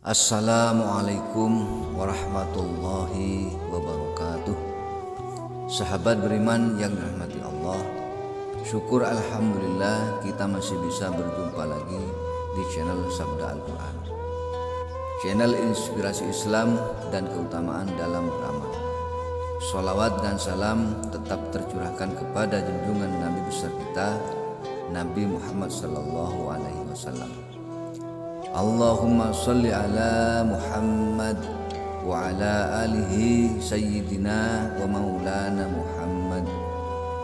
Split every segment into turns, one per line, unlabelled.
Assalamualaikum warahmatullahi wabarakatuh. Sahabat beriman yang dirahmati Allah, syukur alhamdulillah kita masih bisa berjumpa lagi di channel Sabda Al-Quran, channel inspirasi Islam dan keutamaan dalam beramal. Sholawat dan salam tetap tercurahkan kepada junjungan Nabi besar kita, Nabi Muhammad sallallahu alaihi wasallam. Allahumma sholli ala Muhammad wa ala alihi sayyidina wa maulana Muhammad,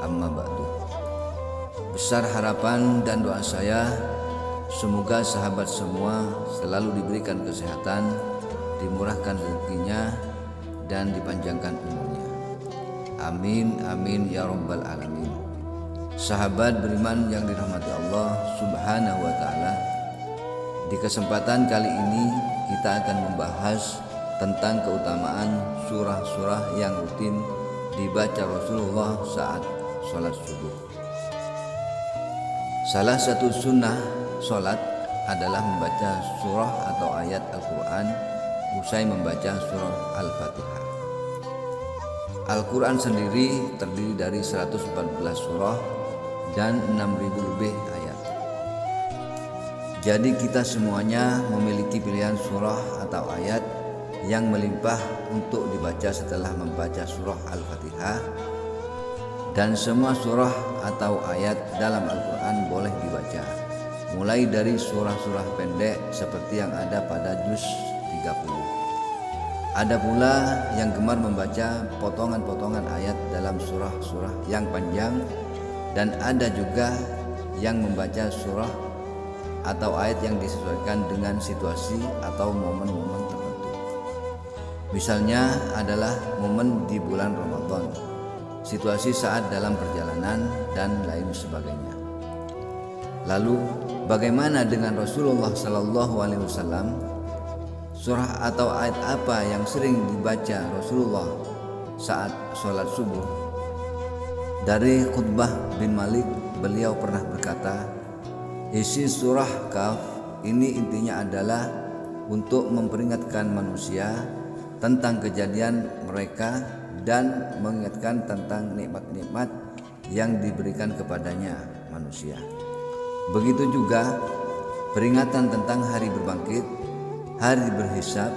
amma ba'du. Besar harapan dan doa saya, semoga sahabat semua selalu diberikan kesehatan, dimurahkan rezekinya, dan dipanjangkan umurnya. Amin amin ya rabbal alamin. Sahabat beriman yang dirahmati Allah subhanahu wa ta'ala, di kesempatan kali ini kita akan membahas tentang keutamaan surah-surah yang rutin dibaca Rasulullah saat sholat subuh. Salah satu sunnah sholat adalah membaca surah atau ayat Al-Quran usai membaca surah Al-Fatihah. Al-Quran sendiri terdiri dari 114 surah dan 6.000 lebih ayat. Jadi kita semuanya memiliki pilihan surah atau ayat yang melimpah untuk dibaca setelah membaca surah Al-Fatihah, dan semua surah atau ayat dalam Al-Quran boleh dibaca, mulai dari surah-surah pendek seperti yang ada pada juz 30. Ada pula yang gemar membaca potongan-potongan ayat dalam surah-surah yang panjang, dan ada juga yang membaca surah atau ayat yang disesuaikan dengan situasi atau momen-momen tertentu. Misalnya adalah momen di bulan Ramadan, situasi saat dalam perjalanan, dan lain sebagainya. Lalu bagaimana dengan Rasulullah Sallallahu Alaihi Wasallam? Surah atau ayat apa yang sering dibaca Rasulullah saat sholat subuh? Dari Khutbah bin Malik, beliau pernah berkata, isi surah Kahf ini intinya adalah untuk memperingatkan manusia tentang kejadian mereka dan mengingatkan tentang nikmat-nikmat yang diberikan kepadanya manusia. Begitu juga peringatan tentang hari berbangkit, hari berhisab,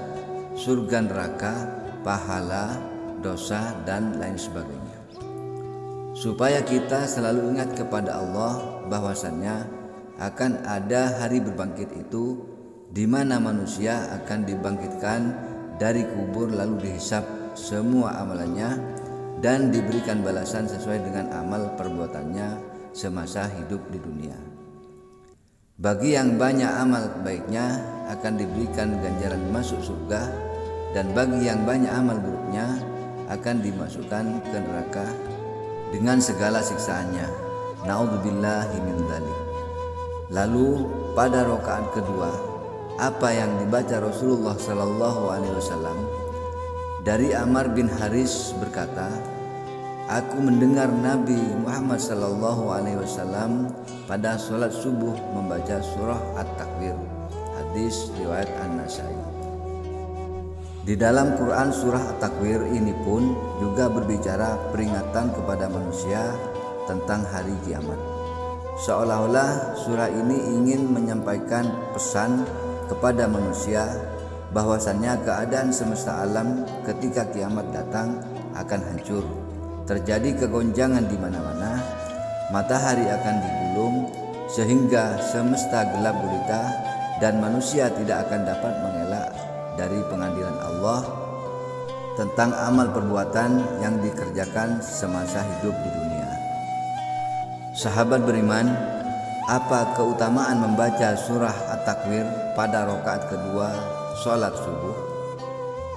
surga neraka, pahala, dosa, dan lain sebagainya. Supaya kita selalu ingat kepada Allah bahwasannya akan ada hari berbangkit itu, di mana manusia akan dibangkitkan dari kubur lalu dihisab semua amalannya dan diberikan balasan sesuai dengan amal perbuatannya semasa hidup di dunia. Bagi yang banyak amal baiknya akan diberikan ganjaran masuk surga, dan bagi yang banyak amal buruknya akan dimasukkan ke neraka dengan segala siksaannya. Naudzubillahi min dzalik. Lalu pada rakaat kedua, apa yang dibaca Rasulullah Sallallahu Alaihi Wasallam? Dari Ammar bin Haris berkata, aku mendengar Nabi Muhammad Sallallahu Alaihi Wasallam pada sholat subuh membaca surah At-Takwir. Hadis riwayat An-Nasai. Di dalam Quran surah At-Takwir ini pun juga berbicara peringatan kepada manusia tentang hari kiamat. Seolah-olah surah ini ingin menyampaikan pesan kepada manusia bahwasannya keadaan semesta alam ketika kiamat datang akan hancur. Terjadi kegonjangan di mana-mana, matahari akan digulung sehingga semesta gelap gulita, dan manusia tidak akan dapat mengelak dari pengadilan Allah tentang amal perbuatan yang dikerjakan semasa hidup di dunia. Sahabat beriman, apa keutamaan membaca surah At-Takwir pada rakaat kedua sholat subuh?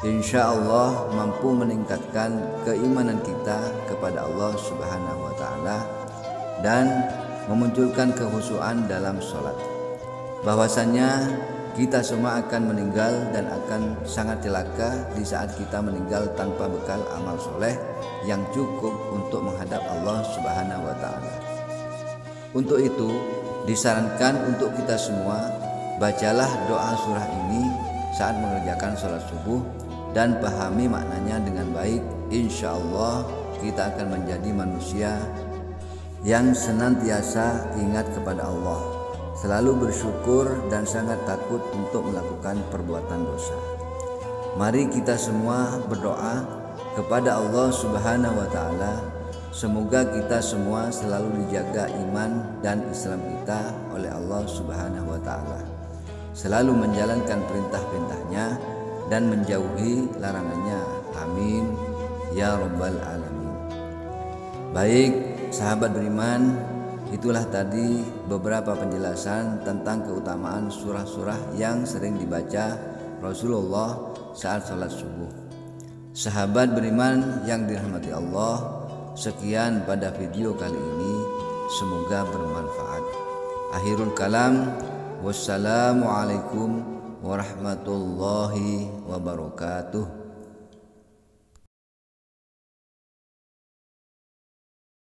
Insya Allah mampu meningkatkan keimanan kita kepada Allah Subhanahu wa Ta'ala dan memunculkan kekhusyuan dalam sholat. Bahwasannya kita semua akan meninggal dan akan sangat celaka di saat kita meninggal tanpa bekal amal soleh yang cukup untuk menghadap Allah Subhanahu wa Ta'ala. Untuk itu disarankan untuk kita semua, bacalah doa surah ini saat mengerjakan sholat subuh dan pahami maknanya dengan baik, insya Allah kita akan menjadi manusia yang senantiasa ingat kepada Allah, selalu bersyukur dan sangat takut untuk melakukan perbuatan dosa. Mari kita semua berdoa kepada Allah Subhanahu wa Ta'ala, semoga kita semua selalu dijaga iman dan Islam kita oleh Allah Subhanahu wa Ta'ala, selalu menjalankan perintah-perintahnya dan menjauhi larangannya. Amin ya rabbal alamin. Baik sahabat beriman, itulah tadi beberapa penjelasan tentang keutamaan surah-surah yang sering dibaca Rasulullah saat sholat subuh. Sahabat beriman yang dirahmati Allah, sekian pada video kali ini, semoga bermanfaat. Akhirul kalam, wassalamualaikum warahmatullahi wabarakatuh.